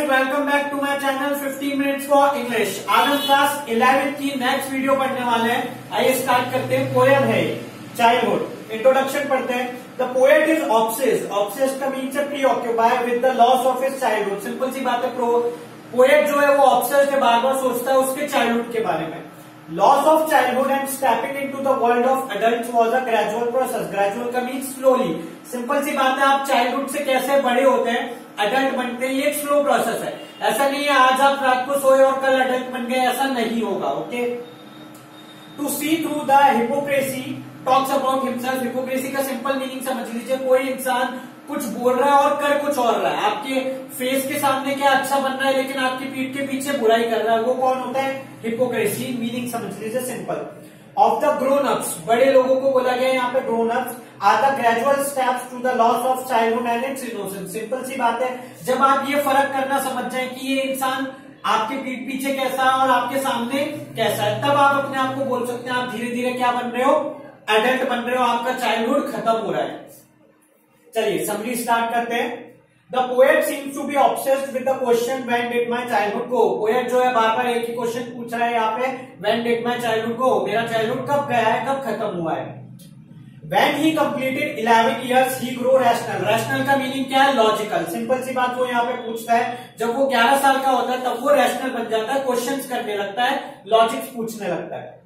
Welcome back to my channel 15 minutes for English. आज हम class 11 की नेक्स्ट वीडियो पढ़ने वाले हैं। आइए स्टार्ट करते हैं। पोएम है चाइल्डहुड। इंट्रोडक्शन पढ़ते हैं। The poet is obsessed. Obsessed का means preoccupied with the loss of his childhood. Simple सी बात है, पोएट जो है वो ऑब्सेस्ड है, बार बार सोचता है उसके चाइल्डहुड के बारे में। Loss of childhood and stepping into the world of adult was a gradual process. Gradual का मीन्स स्लोली। सिंपल सी बात है, आप चाइल्डहुड से कैसे बड़े होते हैं, एडल्ट बनते हैं, ये एक स्लो प्रोसेस है। ऐसा नहीं है आज आप रात को सोए और कल एडल्ट बन गए, ऐसा नहीं होगा। Okay, to see through the hypocrisy talks about himself. Hypocrisy का सिंपल मीनिंग समझ लीजिए, कोई इंसान कुछ बोल रहा है और कर कुछ और रहा है। आपके फेस के सामने क्या अच्छा बन रहा है लेकिन आपकी पीठ के पीछे बुराई कर रहा है, वो कौन होता है? हिपोक्रेसी। मीनिंग समझ लीजिए simple. Of the grown ups, बड़े लोगों को बोला गया यहाँ पे grown ups are the gradual steps to the loss of childhood and its innocence. Simple सी बात है, जब आप ये फर्क करना समझ जाए कि ये इंसान आपके पीठ पीछे कैसा है और आपके सामने कैसा है, तब आप अपने आप को बोल सकते हैं आप धीरे धीरे क्या बन रहे हो? एडल्ट बन रहे हो, आपका चाइल्डहुड खत्म हो रहा है। चलिए समरी स्टार्ट करते हैं। The poet seems to be obsessed with the question when did my childhood go. Poet जो है बार बार एक ही क्वेश्चन पूछ रहा है यहाँ पे, व्हेन डिड माय चाइल्डहुड गो, मेरा चाइल्डहुड कब गया है, कब खत्म हुआ है। When he completed 11 years he grow rational. Rational का मीनिंग क्या है? लॉजिकल। सिंपल सी बात वो यहाँ पे पूछता है, जब वो 11 साल का होता है तब वो रैशनल बन जाता है, क्वेश्चंस करने लगता है, लॉजिक्स पूछने लगता है।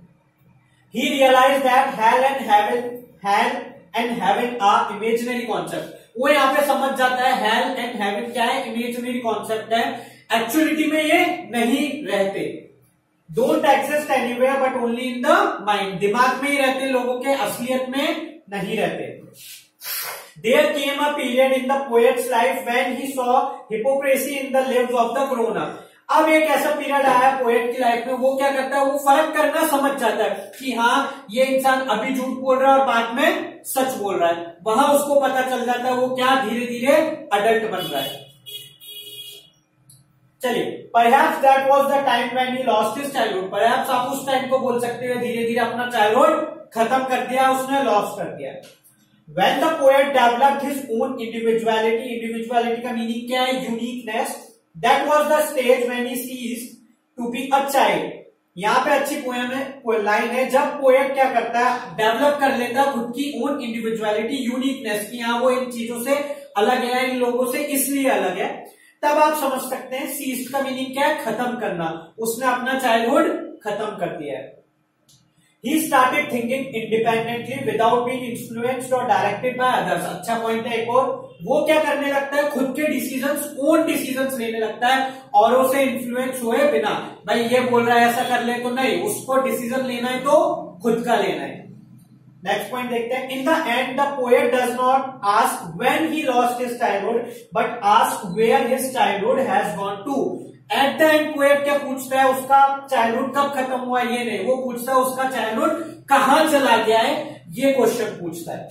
He realise that hell and heaven are imaginary concept. वो यहाँ पे समझ जाता है हेल एंड हेवन क्या है? इमेजिनरी कॉन्सेप्ट है, एक्चुअलिटी में ये नहीं रहते। Don't exist anywhere but only in the mind. दिमाग में ही रहते, लोगों के असलियत में नहीं रहते। There came a period in the poet's life when he saw hypocrisy in the lives of the grown up. अब एक ऐसा पीरियड आया पोएट की लाइफ में, वो क्या करता है, वो फर्क करना समझ जाता है कि हाँ ये इंसान अभी झूठ बोल रहा है और बाद में सच बोल रहा है। वहां उसको पता चल जाता है वो क्या धीरे धीरे अडल्ट बन रहा है। चलिए, perhaps that was the time when he lost his childhood. Perhaps आप उस टाइम को बोल सकते हैं धीरे धीरे अपना चाइल्डहुड खत्म कर दिया, उसने लॉस कर दिया। When the poet developed his own individuality. Individuality का मीनिंग क्या है? Uniqueness. That was the stage when he ceased to be a child. यहाँ पे अच्छी पोएम है, लाइन है, जब पोएट क्या करता है, डेवलप कर लेता है खुद की ओन इंडिविजुअलिटी, यूनिकनेस की, हाँ वो इन चीजों से अलग है, इन लोगों से इसलिए अलग है, तब आप समझ सकते हैं सीज्ड का मीनिंग क्या है? खत्म करना। उसने अपना चाइल्डहुड खत्म कर दिया है। He started thinking independently without being influenced or directed by others. अच्छा पॉइंट है एक और, वो क्या करने लगता है, खुद के डिसीजंस, ओन डिसीजंस लेने लगता है, औरों से इन्फ्लुएंस हुए बिना। भाई ये बोल रहा है ऐसा कर ले तो नहीं, उसको डिसीजन लेना है तो खुद का लेना है। नेक्स्ट पॉइंट देखते हैं। In the end the poet does not ask when he lost his childhood but ask where his childhood has gone to. At the end poet क्या पूछता है, उसका चाइल्डहुड कब खत्म हुआ, ये नहीं, वो पूछता है उसका चाइल्डहुड कहां चला गया है, ये क्वेश्चन पूछता है।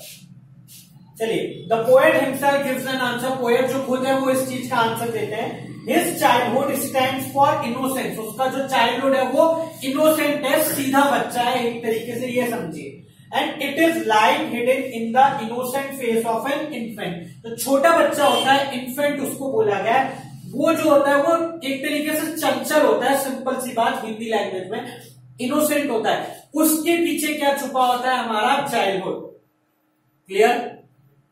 चलिए, the poet himself gives an answer. Poet जो खुद है वो इस चीज का आंसर देते हैं। His childhood stands for innocence. उसका जो चाइल्डहुड है वो इनोसेंट है, सीधा बच्चा है, एक तरीके से ये समझिए। And it is like hidden in the innocent face of an infant. तो छोटा बच्चा होता है, इन्फेंट उसको बोला गया है, वो जो होता है वो एक तरीके से चंचल होता है, सिंपल सी बात हिंदी लैंग्वेज में इनोसेंट होता है, उसके पीछे क्या छुपा होता है? हमारा चाइल्डहुड। क्लियर?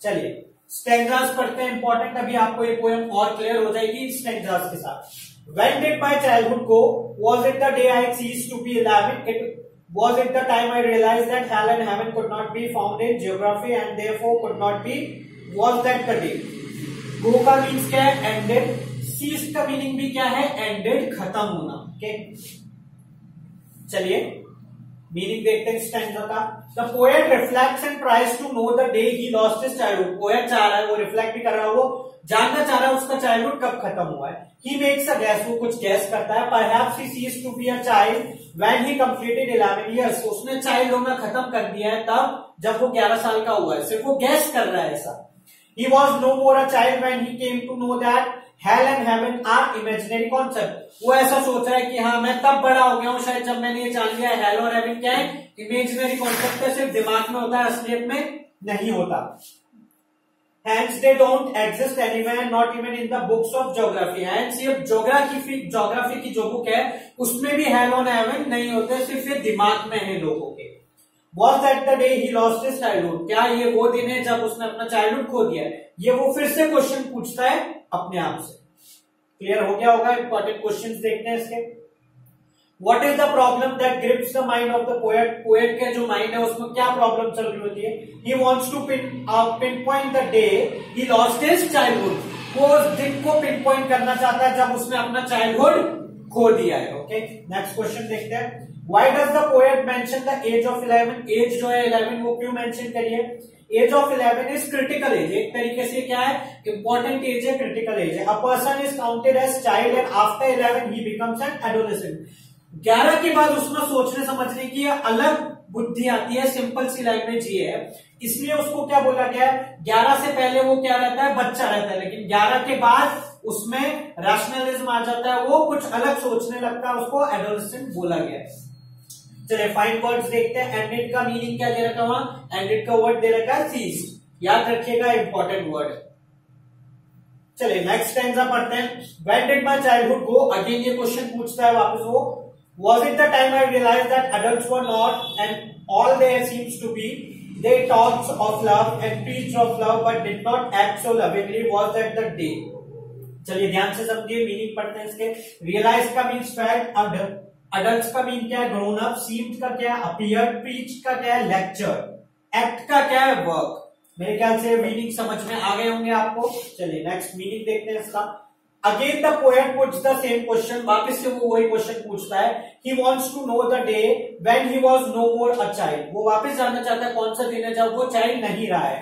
चलिए स्टैंजास पढ़ते हैं, इंपॉर्टेंट। अभी आपको ये पोएम और क्लियर हो जाएगी स्टैंजास के साथ। When did my childhood go, was it the day I ceased to be 11, it was it the time I realized that hell and heaven could not be found in geography and therefore could not be, was that the day। go का means क्या है? ended। ceased का meaning भी क्या है? ended, खत्म होना। Okay, चलिए मीनिंग देखते हैं स्टैंजा का। The poet reflects and tries to know the day he lost his childhood. Poet चाह रहा है, वो रिफ्लेक्ट भी कर रहा है, वो जानना चाह रहा है उसका चाइल्डहुड कब खत्म हुआ है। ही मेक्स अ गैस, वो कुछ गैस करता है। Perhaps he ceased to be a child when he completed 11 years. उसने चाइल्ड होना खत्म कर दिया है तब जब वो 11 साल का हुआ है, सिर्फ वो गैस कर रहा है ऐसा। He was no more a child when he came to know that hell and heaven are imaginary concept। वो ऐसा सोच रहा है कि हाँ मैं तब बड़ा हो गया हूँ शायद जब मैंने ये जान लिया है हेल और हेवन क्या है, इमेजिनरी कॉन्सेप्ट है, सिर्फ दिमाग में होता है, असलियत में नहीं होता। Hence they don't exist anywhere, not even in the books of geography. Hence ये ज्योग्राफी की जो बुक है उसमें भी hell on heaven नहीं होते, सिर्फ ये दिमाग में है लोगों के. Was that the day he lost his childhood? क्या ये वो दिन है जब उसने अपना चाइल्डहुड खो दिया है? ये वो फिर से क्वेश्चन पूछता है अपने आप से. क्लियर हो गया होगा? इंपॉर्टेंट क्वेश्चन देखते हैं इसके. What is the problem that grips the mind of the poet? Poet के जो माइंड है उसमें क्या प्रॉब्लम चल रही होती है? He wants to pinpoint the day he lost his childhood. वो उस दिन को पिन पॉइंट करना चाहता है जब उसने अपना चाइल्डहुड खो दिया है. ओके, नेक्स्ट क्वेश्चन देखते हैं. Why does the poet mention the age of 11? Age जो है 11 वो क्यों मेंशन करी है? Age of 11 is critical age. एक तरीके से क्या है? इंपॉर्टेंट एज है, क्रिटिकल एज है. A person is counted as child and after 11 he becomes an adolescent. 11 के बाद उसमें सोचने समझने की अलग बुद्धि आती है. सिंपल सी लैंग्वेज ये है, इसलिए उसको क्या बोला गया है? 11 से पहले वो क्या रहता है? बच्चा रहता है. लेकिन 11 के बाद उसमें रैशनलिज्म आ जाता है, वो कुछ अलग सोचने लगता है, उसको एडोलेसेंट बोला गया है. चलिए फाइन वर्ड्स देखते हैं. एंडेड का मीनिंग क्या दे रखा है वहां? एंडेड का वर्ड दे रखा है सीज्ड. याद रखिएगा, इंपॉर्टेंट वर्ड. चलिए नेक्स्ट स्टैंजा पढ़ते हैं. When did my childhood go? Again ये क्वेश्चन पूछता है वापस वो. Was it the time I realized that adults were not and all there seems to be? They talked of love and preached of love but did not act so lovingly. Was that the day? चलिए ध्यान से समझिए, meaning पढ़ते हैं इसके. Realise का means fact, adult का mean क्या है? Grown up. सीम्ड का क्या है? अपीयर. प्रीच का क्या है? लेक्चर. एक्ट का क्या है? वर्क. मेरे ख्याल से मीनिंग समझ में आ गए होंगे आपको. चलिए नेक्स्ट मीनिंग देखते हैं इसका. Again the poet puts the same question. वापस से वो वही क्वेश्चन पूछता है. He wants to know the day when he was no more a child. वो वापस जानना चाहता है कौन सा दिन है जब वो चाइल्ड नहीं रहा है.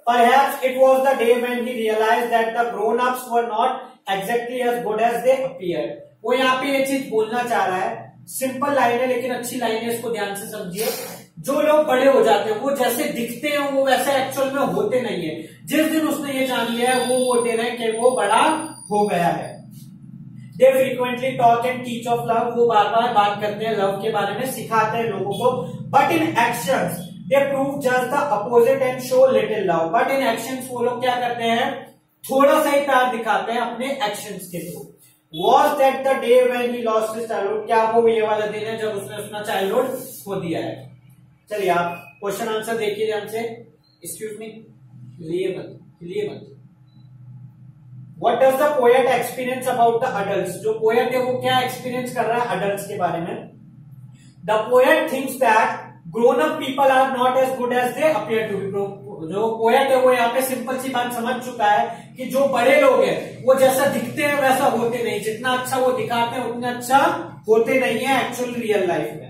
Perhaps it was the day when he realized that the grown-ups were not exactly as good as they appeared. वो यहाँ पे ये चीज बोलना चाह रहा है. सिंपल लाइन है लेकिन अच्छी लाइन है, इसको ध्यान से समझिए. जो लोग बड़े हो जाते हैं वो जैसे दिखते हैं वो वैसे एक्चुअल में होते नहीं है. जिस दिन उसने ये जान लिया है वो दिन है कि वो बड़ा हो गया है. They frequently talk and teach of love. वो बार बार बात करते हैं लव के बारे में, सिखाते हैं लोगों को. But in actions they prove just the opposite and show little love. But in actions वो लोग क्या करते हैं? थोड़ा सा ही प्यार दिखाते हैं अपने एक्शंस के through. Was that the day when he lost his childhood? क्या वो ये वाला दिन है जब उसने अपना चाइल्डहुड खो दिया है? चलिए आप क्वेश्चन आंसर देखिए ध्यान से. एक्सक्यूज मी, लिए मत. What does the poet experience about the adults? जो पोएट है वो क्या एक्सपीरियंस कर रहा है अडल्ट्स के बारे में? The poet thinks that grown up people are not as good as they appear to be. जो पोएट है वो यहाँ पे सिंपल सी बात समझ चुका है कि जो बड़े लोग हैं वो जैसा दिखते हैं वैसा होते नहीं. जितना अच्छा वो दिखाते हैं उतना अच्छा होते नहीं है एक्चुअल रियल लाइफ में.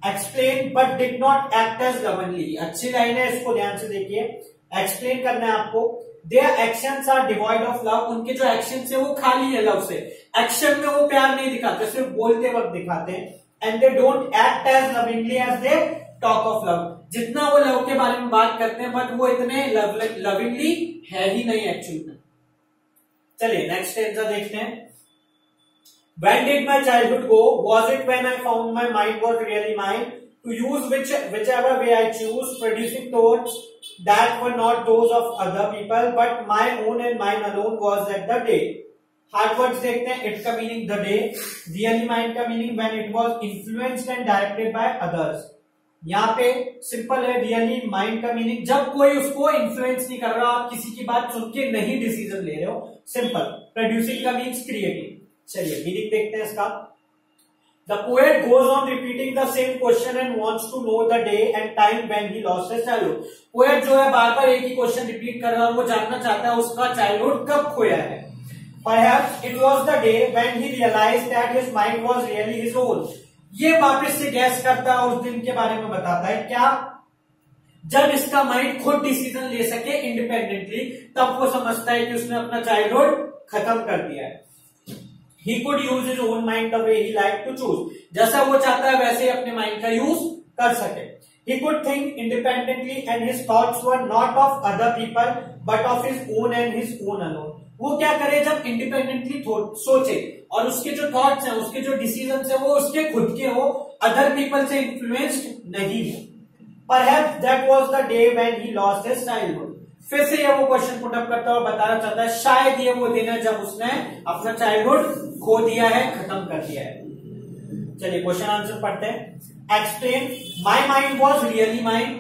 Explain but did not act as lovingly. अच्छी लाइन है, इसको ध्यान से देखिए. एक्सप्लेन करना है आपको. Their actions are devoid of love. उनके जो एक्शंस है वो खाली है लव से. एक्शन में वो प्यार नहीं दिखाते, सिर्फ बोलते वक्त दिखाते हैं. And they don't act as lovingly as they talk of love. जितना वो लव के बारे में बात करते हैं बट वो इतने लविंगली है ही नहीं एक्चुअल में. चलिए नेक्स्ट स्टेंजा देखते हैं. When did my childhood go? Was it when I found my mind was really mine? To use whichever way I choose, producing thoughts that were not those of other people, but my own and mine alone. Was at the day. Hard words देखते हैं. It का meaning the day. Really mine का meaning when it was influenced and directed by others. यहाँ पे simple है. Really mind का meaning जब कोई उसको इन्फ्लुएंस नहीं कर रहा, आप किसी की बात सुन के नहीं डिसीजन ले रहे हो. सिंपल. प्रोड्यूसिंग का मीन्स क्रिएटिंग. चलिए मीनिंग देखते हैं इसका. The poet goes on repeating the same question and wants to know the day and time when he lost his childhood. Poet जो है बार बार एक ही क्वेश्चन रिपीट कर रहा है. वो जानना चाहता है उसका चाइल्डहुड कब खोया है. Perhaps it was the day when he realized that his mind was really his own. ये वापस से गैस करता है, उस दिन के बारे में बताता है. क्या? जब इसका माइंड खुद डिसीजन ले सके इंडिपेंडेंटली, तब वो समझता है कि उसने अपना चाइल्डहुड खत्म कर दिया है. He could use his own mind the way he liked to choose. जैसा वो चाहता है वैसे ही अपने माइंड का यूज कर सके. He could think independently and his thoughts were not of other people but of his own and his own alone. वो क्या करे जब इंडिपेंडेंटली सोचे और उसके जो थॉट्स हैं, उसके जो डिसीजंस हैं वो उसके खुद के हो, अदर पीपल से इन्फ्लुएंस्ड नहीं है. Perhaps that was the day when he lost his childhood. फिर से ये वो क्वेश्चन पुट अप करता है और बताना चाहता है शायद ये वो दिन है जब उसने अपना चाइल्डहुड खो दिया है, खत्म कर दिया है। चलिए क्वेश्चन आंसर पढ़ते हैं। Explain my mind was really mind,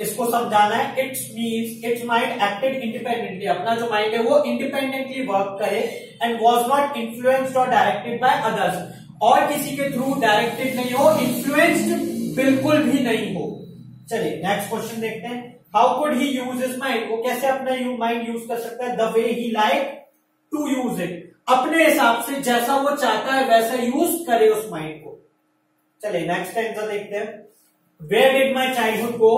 इसको समझाना है। इट्स माइंड एक्टेड इंडिपेंडेंटली, अपना जो माइंड है वो इंडिपेंडेंटली वर्क करे, एंड वॉज नॉट इन्फ्लुएंस्ड और डायरेक्टेड बाय अदर्स, और किसी के थ्रू डायरेक्टेड नहीं हो, इन्फ्लुएंस्ड बिल्कुल भी नहीं हो। चलिए नेक्स्ट क्वेश्चन देखते हैं। How could he use his mind, वो कैसे अपना माइंड यूज कर सकता है? The way he like to use it, अपने हिसाब से जैसा वो चाहता है वैसा यूज करे उस माइंड को। चलिए नेक्स्ट आंसर देखते हैं। Where did my childhood go,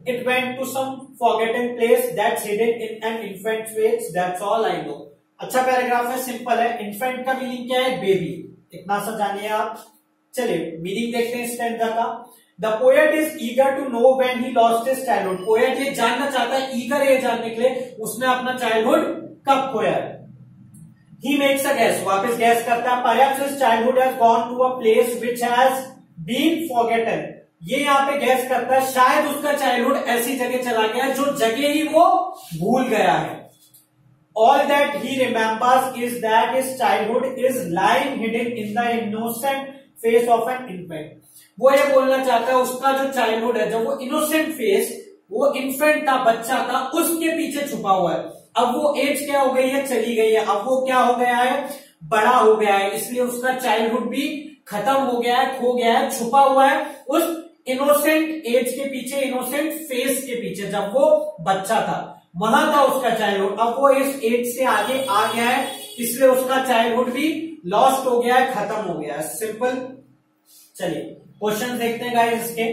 it went to some forgotten place that's hidden in an infant wage, that's all I know. अच्छा पैराग्राफ है, सिंपल है। इन्फेंट का मीनिंग क्या है? बेबी, इतना सा जानिए आप। चलिए मीनिंग देखते हैं स्टैंजा का। The poet is eager to know when he lost his childhood, poet ये जानना चाहता है, ईगर है जानने के लिए उसने अपना चाइल्डहुड कब खोया है। ही मेक्स अ गैस, वापस गैस करता है। Perhaps his childhood has gone to a place which has been forgotten, ये यहाँ पे गैस करता है शायद उसका चाइल्डहुड ऐसी जगह चला गया जो जगह ही वो भूल गया है। All that he remembers is that his childhood is lying hidden in the innocent face of an infant. वो ये बोलना चाहता है उसका जो चाइल्डहुड है, जब वो इनोसेंट फेस, वो इन्फेंट था, बच्चा था, उसके पीछे छुपा हुआ है। अब वो एज क्या हो गई है? चली गई है। अब वो क्या हो गया है? बड़ा हो गया है, इसलिए उसका चाइल्डहुड भी खत्म हो गया है, खो गया है, छुपा हुआ है उस इनोसेंट एज के पीछे, इनोसेंट फेस के पीछे। जब वो बच्चा था वहां था उसका चाइल्डहुड, अब वो इस एज से आगे आ गया है, इसलिए उसका चाइल्डहुड भी लॉस्ट हो गया है, खत्म हो गया है। सिंपल। चलिए क्वेश्चन देखते हैं गाइस इसके।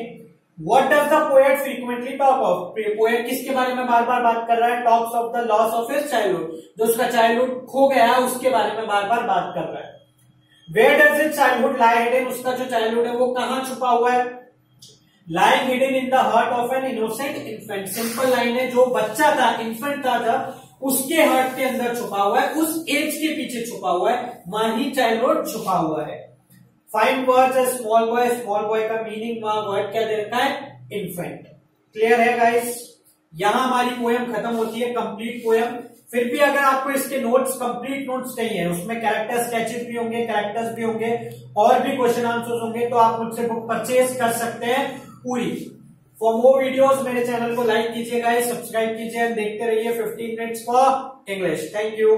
What does the poet frequently talk of, poet किसके बारे में बार बार बात कर रहा है? Talks of the loss of his childhood, जो उसका चाइल्डहुड खो गया है उसके बारे में बार बार बात कर रहा है। Where does his childhood lie hidden, उसका जो चाइल्डहुड है वो कहां छुपा हुआ है? Lying hidden in the heart of an innocent infant, simple line है, जो बच्चा था, इन्फेंट था उसके हार्ट के अंदर छुपा हुआ है, उस एज के पीछे छुपा हुआ है, वहां ही चाइल्डहुड छुपा हुआ है। फाइंड वर्ड्स ए स्मॉल बॉय, स्मॉल बॉय का मीनिंग वहां वर्ड क्या दे रखा है? इन्फेंट। क्लियर है गाइस? यहां हमारी पोएम खत्म होती है, कंप्लीट पोएम। फिर भी अगर आपको इसके नोट्स, कंप्लीट नोट्स चाहिए, उसमें कैरेक्टर स्केचेस भी होंगे, कैरेक्टर्स भी होंगे, और भी क्वेश्चन आंसर्स होंगे, तो आप मुझसे बुक परचेज कर सकते हैं पूरी। फॉर मोर वीडियोस मेरे चैनल को लाइक कीजिएगा, सब्सक्राइब कीजिए, देखते रहिए 15 minutes for English. Thank you.